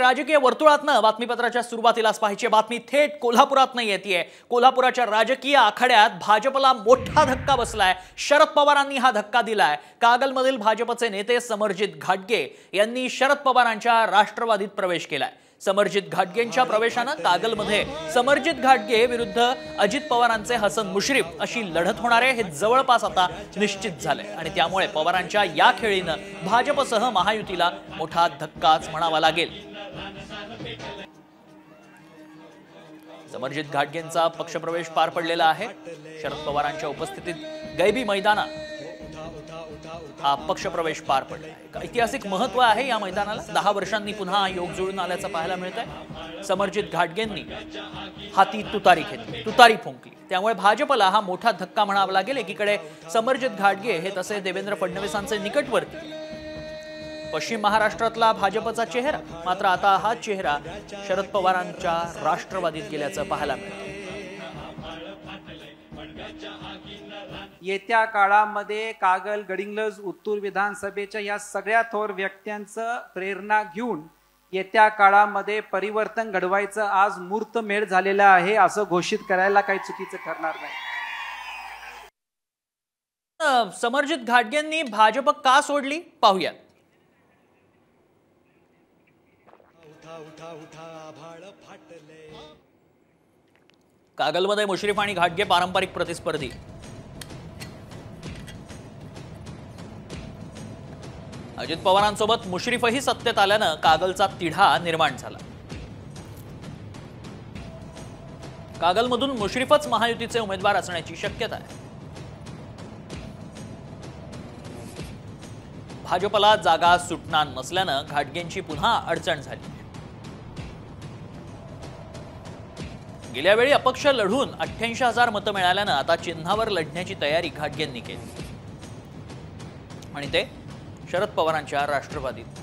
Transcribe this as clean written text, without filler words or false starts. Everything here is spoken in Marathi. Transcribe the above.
राजकीय वर्तुळातनं बातमीपत्राच्या सुरुवातीलाच पाहिजे बातमी थेट कोल्हापुरातनं येतेय। कोल्हापुराच्या राजकीय आखाड्यात भाजपला मोठा धक्का बसलाय। शरद पवारांनी हा धक्का दिलाय। कागलमधील भाजपचे नेते समरजित घाटगे यांनी शरद पवारांच्या राष्ट्रवादीत प्रवेश केलाय। समरजित घाटगेंच्या प्रवेशाने कागलमध्ये समरजित घाटगे विरुद्ध अजित पवारांचे हसन मुश्रीफ अशी लढत होणार आहे हे जवळपास आता निश्चित झाले आणि त्यामुळे पवारांच्या या खेळीने भाजपसह महायुतीला मोठा धक्काच म्हणावा लागेल। समरजित घाटगेंचा पक्षप्रवेश पार पडलेला आहे। शरद पवारांच्या उपस्थितीत गैबी मैदानात हा पक्षप्रवेश पार पडला आहे। ऐतिहासिक महत्व आहे या मैदानाला। 10 वर्षांनी पुन्हा योग जुळून आल्याचं पाहायला मिळतंय। समरजित घाटगेंनी हाती तुतारी घेतली, तुतारी फुंकली, त्यामुळे भाजपला हा मोठा धक्का म्हणावा लागेल। एकीकडे समरजित घाटगे हे तसे देवेंद्र फडणवीसांचे निकटवर्ती, पश्चिम महाराष्ट्रातला भाजपचा चेहरा, मात्र आता हा चेहरा शरद पवारांच्या राष्ट्रवादीत गेल्याचं पाहायला मिळतं। येत्या काळामध्ये कागल, गडिंग्लज, उत्तूर विधानसभेच्या या सगळ्या थोर व्यक्त्यांचं प्रेरणा घेऊन येत्या काळामध्ये परिवर्तन घडवायचं आज मुहूर्तमेढ झालेला आहे असं घोषित करायला काही चुकीचं ठरणार नाही। समरजित घाटगेंनी भाजप का सोडली पाहूयात। कागलमध्ये मुश्रीफ आणि घाटगे पारंपरिक प्रतिस्पर्धी। अजित पवारांसोबत मुश्रीफही सत्तेत आल्यानं कागलचा तिढा निर्माण झाला। कागलमधून मुश्रीफच महायुतीचे उमेदवार असण्याची शक्यता आहे। भाजपला जागा सुटणार नसल्यानं घाटगेंची पुन्हा अडचण झाली। गेल्या वेळी अपक्ष लढून 88,000 मतं मिळाल्यानं आता चिन्हावर लढण्याची तयारी घाटगेंनी केली आणि ते शरद पवारांच्या राष्ट्रवादीत